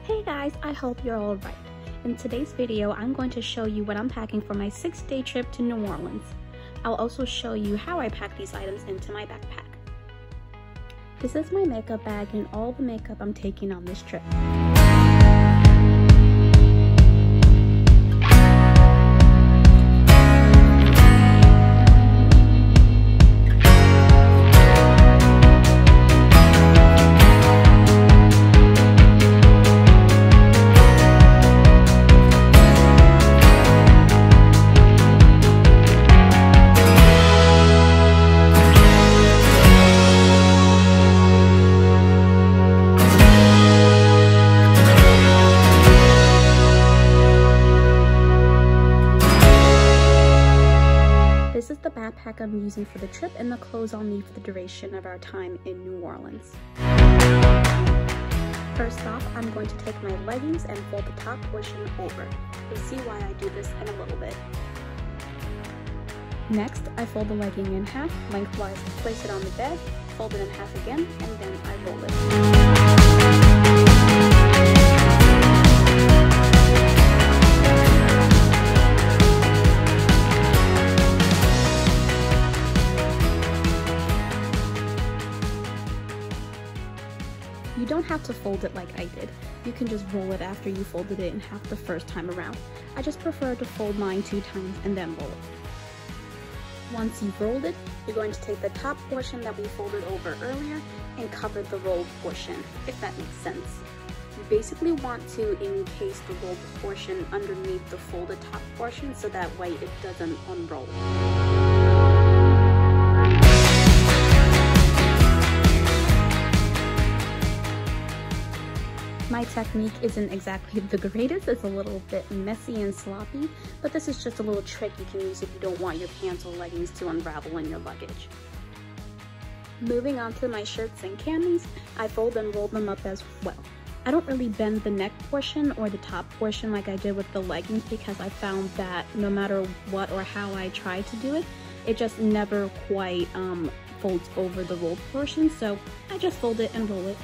Hey guys, I hope you're all right. In today's video, I'm going to show you what I'm packing for my 6-day trip to New Orleans. I'll also show you how I pack these items into my backpack. This is my makeup bag and all the makeup I'm taking on this trip. This is the backpack I'm using for the trip and the clothes I'll need for the duration of our time in New Orleans. First off, I'm going to take my leggings and fold the top portion over. You'll see why I do this in a little bit. Next, I fold the legging in half, lengthwise, place it on the bed, fold it in half again, and then I roll it. You don't have to fold it like I did. You can just roll it after you folded it in half the first time around. I just prefer to fold mine 2 times and then roll it. Once you've rolled it, you're going to take the top portion that we folded over earlier and cover the rolled portion, if that makes sense. You basically want to encase the rolled portion underneath the folded top portion so that way it doesn't unroll. My technique isn't exactly the greatest, it's a little bit messy and sloppy, but this is just a little trick you can use if you don't want your pants or leggings to unravel in your luggage. Moving on to my shirts and camis, I fold and roll them up as well. I don't really bend the neck portion or the top portion like I did with the leggings because I found that no matter what or how I try to do it, it just never quite folds over the rolled portion, so I just fold it and roll it.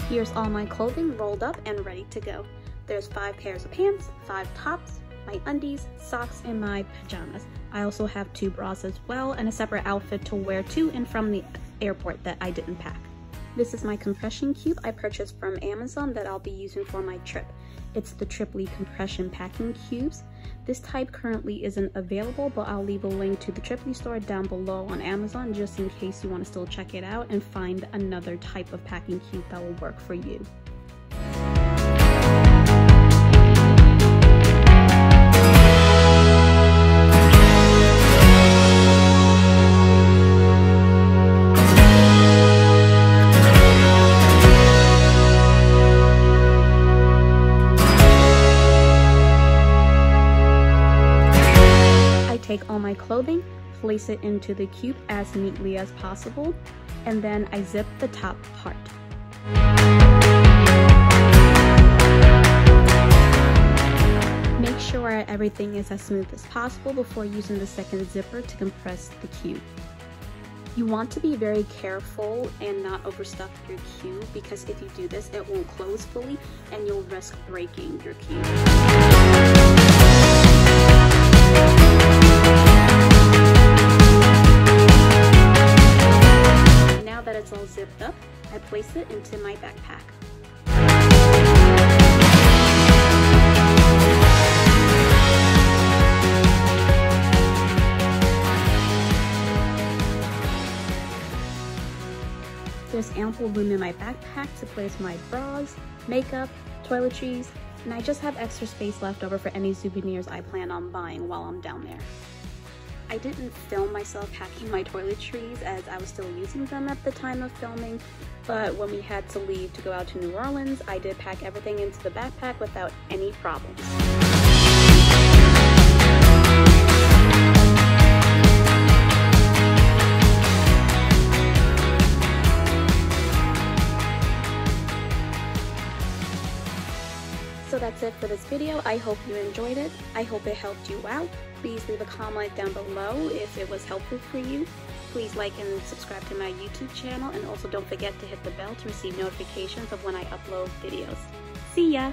Here's all my clothing rolled up and ready to go. There's 5 pairs of pants, 5 tops, my undies, socks, and my pajamas. I also have 2 bras as well and a separate outfit to wear to and from the airport that I didn't pack. This is my compression cube I purchased from Amazon that I'll be using for my trip. It's the Triply compression packing cubes. This type currently isn't available, but I'll leave a link to the Triply store down below on Amazon just in case you want to still check it out and find another type of packing cube that will work for you. Take all my clothing, place it into the cube as neatly as possible, and then I zip the top part. Make sure everything is as smooth as possible before using the second zipper to compress the cube. You want to be very careful and not overstuff your cube because if you do this, it won't close fully and you'll risk breaking your cube. Now that it's all zipped up, I place it into my backpack. There's ample room in my backpack to place my bras, makeup, toiletries, and I just have extra space left over for any souvenirs I plan on buying while I'm down there. I didn't film myself packing my toiletries as I was still using them at the time of filming, but when we had to leave to go out to New Orleans, I did pack everything into the backpack without any problems. So that's it for this video. I hope you enjoyed it. I hope it helped you out. Please leave a comment down below if it was helpful for you. Please like and subscribe to my YouTube channel, and also don't forget to hit the bell to receive notifications of when I upload videos. See ya!